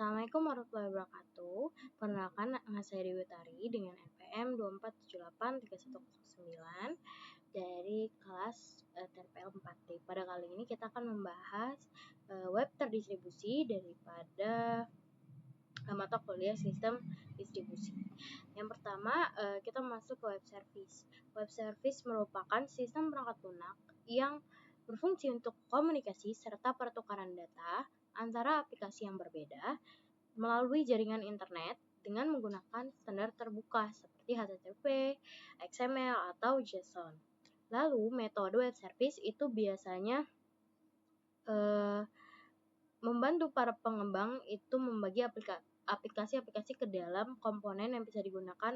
Assalamualaikum warahmatullahi wabarakatuh. Perkenalkan, nama saya Dewi Utari dengan NPM 24783109 dari kelas TPL 4D. Pada kali ini kita akan membahas web terdistribusi daripada mata kuliah sistem distribusi. Yang pertama, kita masuk ke web service. Web service merupakan sistem perangkat lunak yang berfungsi untuk komunikasi serta pertukaran data antara aplikasi yang berbeda melalui jaringan internet dengan menggunakan standar terbuka seperti HTTP, XML, atau JSON. Lalu, metode web service itu biasanya membantu para pengembang itu membagi aplikasi-aplikasi ke dalam komponen yang bisa digunakan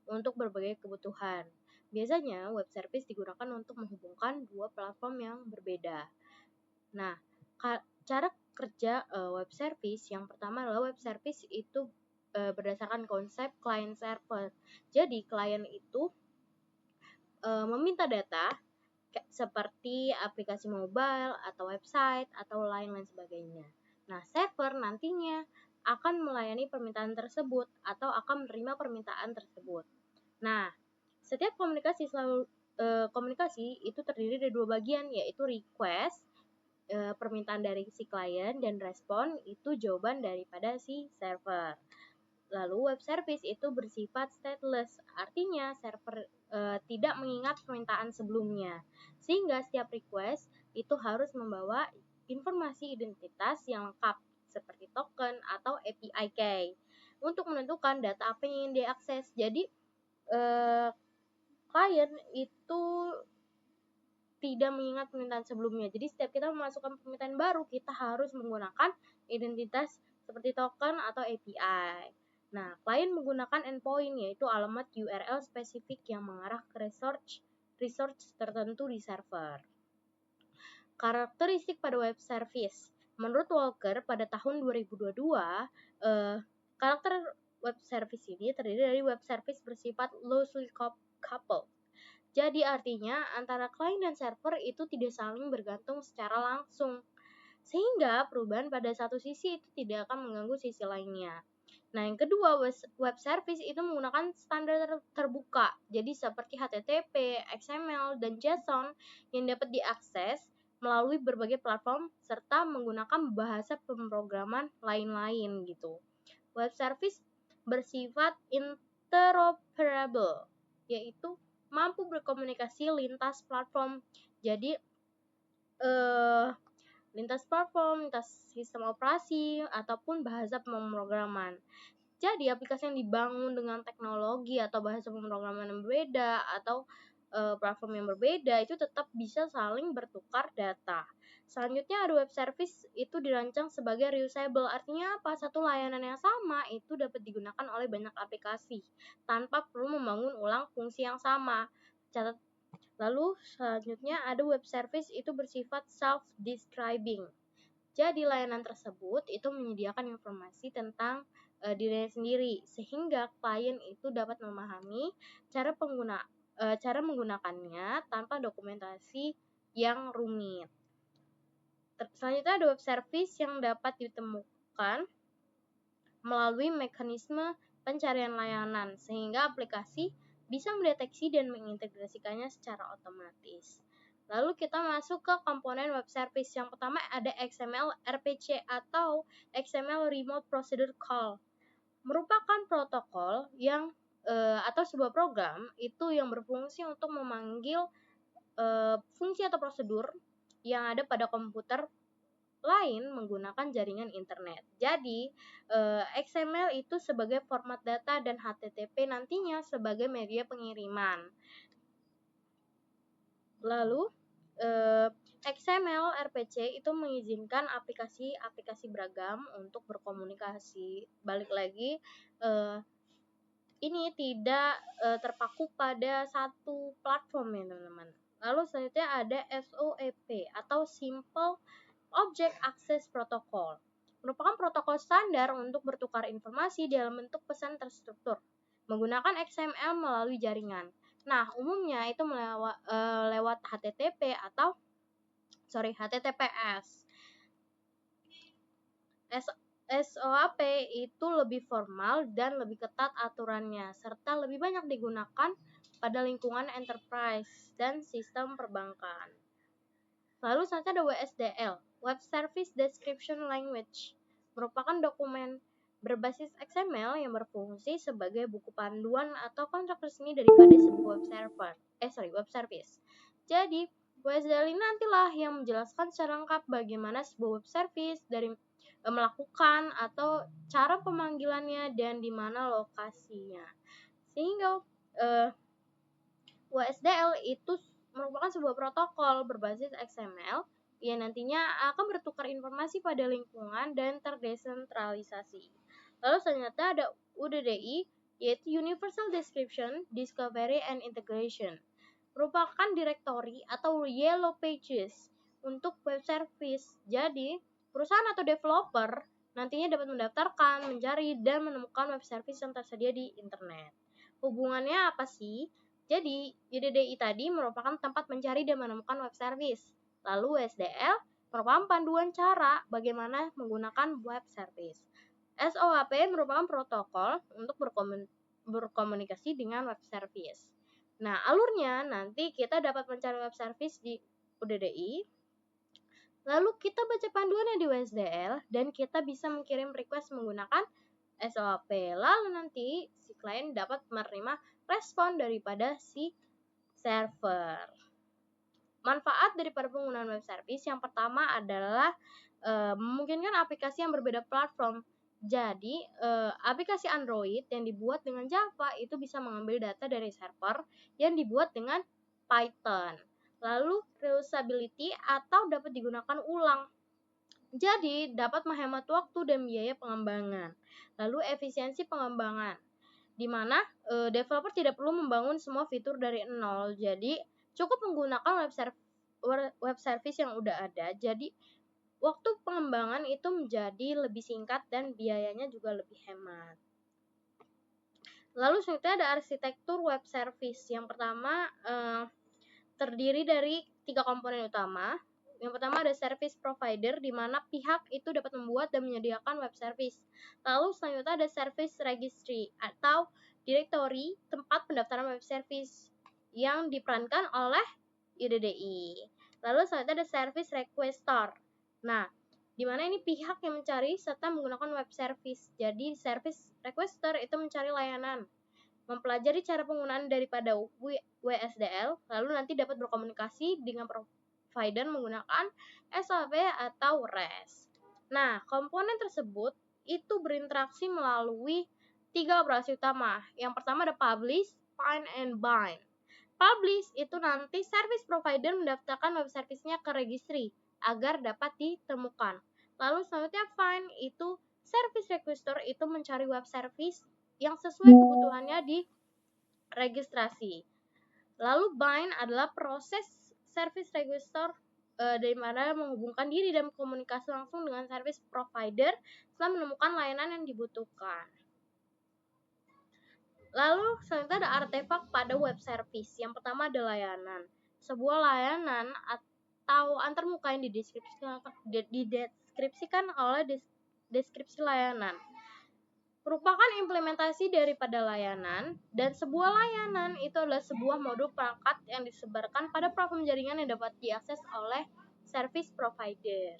untuk berbagai kebutuhan. Biasanya, web service digunakan untuk menghubungkan dua platform yang berbeda. Nah, cara kerja web service yang pertama adalah web service itu berdasarkan konsep client server. Jadi klien itu meminta data seperti aplikasi mobile atau website atau lain-lain sebagainya. Nah, server nantinya akan melayani permintaan tersebut atau akan menerima permintaan tersebut. Nah, setiap komunikasi itu terdiri dari dua bagian, yaitu request permintaan dari si klien dan respon itu jawaban daripada si server. Lalu web service itu bersifat stateless, artinya server tidak mengingat permintaan sebelumnya, sehingga setiap request itu harus membawa informasi identitas yang lengkap seperti token atau API key untuk menentukan data apa yang ingin diakses. Jadi klien itu tidak mengingat permintaan sebelumnya. Jadi setiap kita memasukkan permintaan baru, kita harus menggunakan identitas seperti token atau API. Nah, klien menggunakan endpoint, yaitu alamat URL spesifik yang mengarah ke resource tertentu di server. Karakteristik pada web service. Menurut Walker, pada tahun 2022, karakter web service ini terdiri dari web service bersifat loosely coupled. Jadi artinya antara klien dan server itu tidak saling bergantung secara langsung, sehingga perubahan pada satu sisi itu tidak akan mengganggu sisi lainnya. Nah, yang kedua, web service itu menggunakan standar terbuka, jadi seperti HTTP, XML, dan JSON yang dapat diakses melalui berbagai platform serta menggunakan bahasa pemrograman lain-lain gitu. Web service bersifat interoperable, yaitu mampu berkomunikasi lintas platform. Jadi lintas platform, lintas sistem operasi ataupun bahasa pemrograman. Jadi aplikasi yang dibangun dengan teknologi atau bahasa pemrograman yang berbeda atau platform yang berbeda itu tetap bisa saling bertukar data. Selanjutnya ada web service itu dirancang sebagai reusable. Artinya apa? Satu layanan yang sama itu dapat digunakan oleh banyak aplikasi tanpa perlu membangun ulang fungsi yang sama. Lalu selanjutnya ada web service itu bersifat self-describing. Jadi layanan tersebut itu menyediakan informasi tentang dirinya sendiri sehingga klien itu dapat memahami cara menggunakannya tanpa dokumentasi yang rumit. Selanjutnya ada web service yang dapat ditemukan melalui mekanisme pencarian layanan sehingga aplikasi bisa mendeteksi dan mengintegrasikannya secara otomatis. Lalu kita masuk ke komponen web service. Yang pertama ada XML RPC atau XML Remote Procedure Call. Merupakan protokol yang atau sebuah program itu yang berfungsi untuk memanggil fungsi atau prosedur yang ada pada komputer lain menggunakan jaringan internet. Jadi, XML itu sebagai format data dan HTTP nantinya sebagai media pengiriman. Lalu, XML RPC itu mengizinkan aplikasi beragam untuk berkomunikasi. Balik lagi, ini tidak terpaku pada satu platform ya teman-teman. Lalu selanjutnya ada SOAP atau Simple Object Access Protocol. Merupakan protokol standar untuk bertukar informasi dalam bentuk pesan terstruktur menggunakan XML melalui jaringan. Nah, umumnya itu lewat HTTPS. SOAP itu lebih formal dan lebih ketat aturannya, serta lebih banyak digunakan pada lingkungan enterprise dan sistem perbankan. Lalu selanjutnya ada WSDL, Web Service Description Language, merupakan dokumen berbasis XML yang berfungsi sebagai buku panduan atau kontrak resmi daripada sebuah web service. Jadi, WSDL ini nantilah yang menjelaskan secara lengkap bagaimana sebuah web service dari melakukan atau cara pemanggilannya dan di mana lokasinya. Sehingga WSDL itu merupakan sebuah protokol berbasis XML yang nantinya akan bertukar informasi pada lingkungan dan terdesentralisasi. Lalu selanjutnya ada UDDI, yaitu Universal Description, Discovery, and Integration. Merupakan direktori atau yellow pages untuk web service. Jadi, perusahaan atau developer nantinya dapat mendaftarkan, mencari, dan menemukan web service yang tersedia di internet. Hubungannya apa sih? Jadi, UDDI tadi merupakan tempat mencari dan menemukan web service. Lalu WSDL merupakan panduan cara bagaimana menggunakan web service. SOAP merupakan protokol untuk berkomunikasi dengan web service. Nah, alurnya nanti kita dapat mencari web service di UDDI, lalu kita baca panduannya di WSDL, dan kita bisa mengirim request menggunakan SOAP. Lalu nanti si klien dapat menerima respon daripada si server. Manfaat daripada penggunaan web service yang pertama adalah memungkinkan aplikasi yang berbeda platform. Jadi, aplikasi Android yang dibuat dengan Java itu bisa mengambil data dari server yang dibuat dengan Python. Lalu, reusability atau dapat digunakan ulang. Jadi, dapat menghemat waktu dan biaya pengembangan. Lalu, efisiensi pengembangan, di mana developer tidak perlu membangun semua fitur dari nol. Jadi, cukup menggunakan web service yang udah ada. Jadi, waktu pengembangan itu menjadi lebih singkat dan biayanya juga lebih hemat. Lalu selanjutnya ada arsitektur web service. Yang pertama terdiri dari 3 komponen utama. Yang pertama ada service provider, di mana pihak itu dapat membuat dan menyediakan web service. Lalu selanjutnya ada service registry atau directory tempat pendaftaran web service yang diperankan oleh UDDI. Lalu selanjutnya ada service requester. Nah, di mana ini pihak yang mencari serta menggunakan web service. Jadi, service requester itu mencari layanan, mempelajari cara penggunaan daripada WSDL, lalu nanti dapat berkomunikasi dengan provider menggunakan SOAP atau REST. Nah, komponen tersebut itu berinteraksi melalui 3 operasi utama. Yang pertama ada publish, find, and bind. Publish itu nanti service provider mendaftarkan web service-nya ke registry agar dapat ditemukan. Lalu selanjutnya find itu service requester itu mencari web service yang sesuai kebutuhannya di registrasi. Lalu bind adalah proses service requester dari mana menghubungkan diri dan komunikasi langsung dengan service provider setelah menemukan layanan yang dibutuhkan. Lalu selanjutnya ada artefak pada web service. Yang pertama ada layanan. Sebuah layanan atau antarmuka yang dideskripsikan oleh deskripsi layanan merupakan implementasi daripada layanan, dan sebuah layanan itu adalah sebuah modul perangkat yang disebarkan pada platform jaringan yang dapat diakses oleh service provider.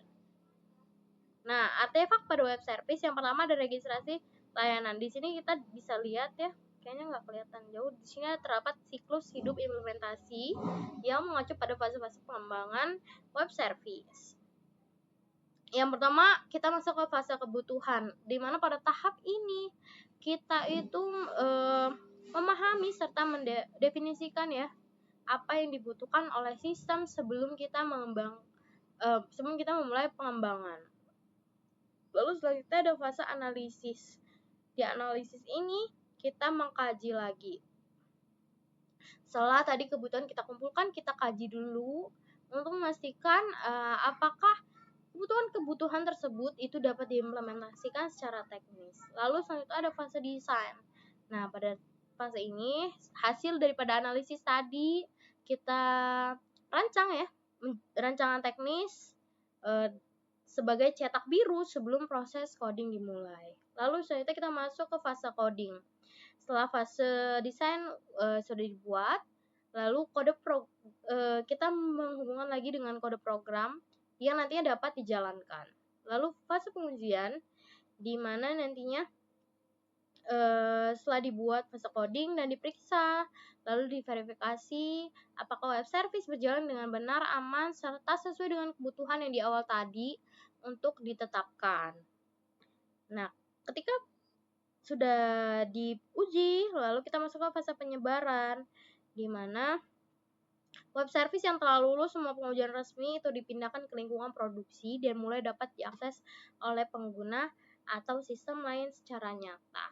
Nah, artefak pada web service yang pertama ada registrasi layanan. Di sini kita bisa lihat ya, kayaknya nggak kelihatan jauh. Di sini terdapat siklus hidup implementasi yang mengacu pada fase-fase pengembangan web service. Yang pertama, kita masuk ke fase kebutuhan, di mana pada tahap ini kita itu memahami serta mendefinisikan ya apa yang dibutuhkan oleh sistem sebelum kita memulai pengembangan. Lalu selanjutnya ada fase analisis. Di analisis ini kita mengkaji lagi. Setelah tadi kebutuhan kita kumpulkan, kita kaji dulu untuk memastikan apakah kebutuhan tersebut itu dapat diimplementasikan secara teknis. Lalu selanjutnya ada fase desain. Nah, pada fase ini hasil daripada analisis tadi kita rancang ya, rancangan teknis sebagai cetak biru sebelum proses coding dimulai. Lalu selanjutnya kita masuk ke fase coding. Setelah fase desain sudah dibuat, lalu kita menghubungkan lagi dengan kode program yang nantinya dapat dijalankan. Lalu fase pengujian, di mana nantinya setelah dibuat fase coding dan diperiksa, lalu diverifikasi apakah web service berjalan dengan benar, aman, serta sesuai dengan kebutuhan yang di awal tadi untuk ditetapkan. Nah, ketika sudah diuji, lalu kita masuk ke fase penyebaran, di mana web service yang telah lulus semua pengujian resmi itu dipindahkan ke lingkungan produksi dan mulai dapat diakses oleh pengguna atau sistem lain secara nyata.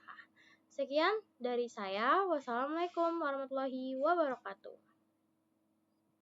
Sekian dari saya. Wassalamualaikum warahmatullahi wabarakatuh.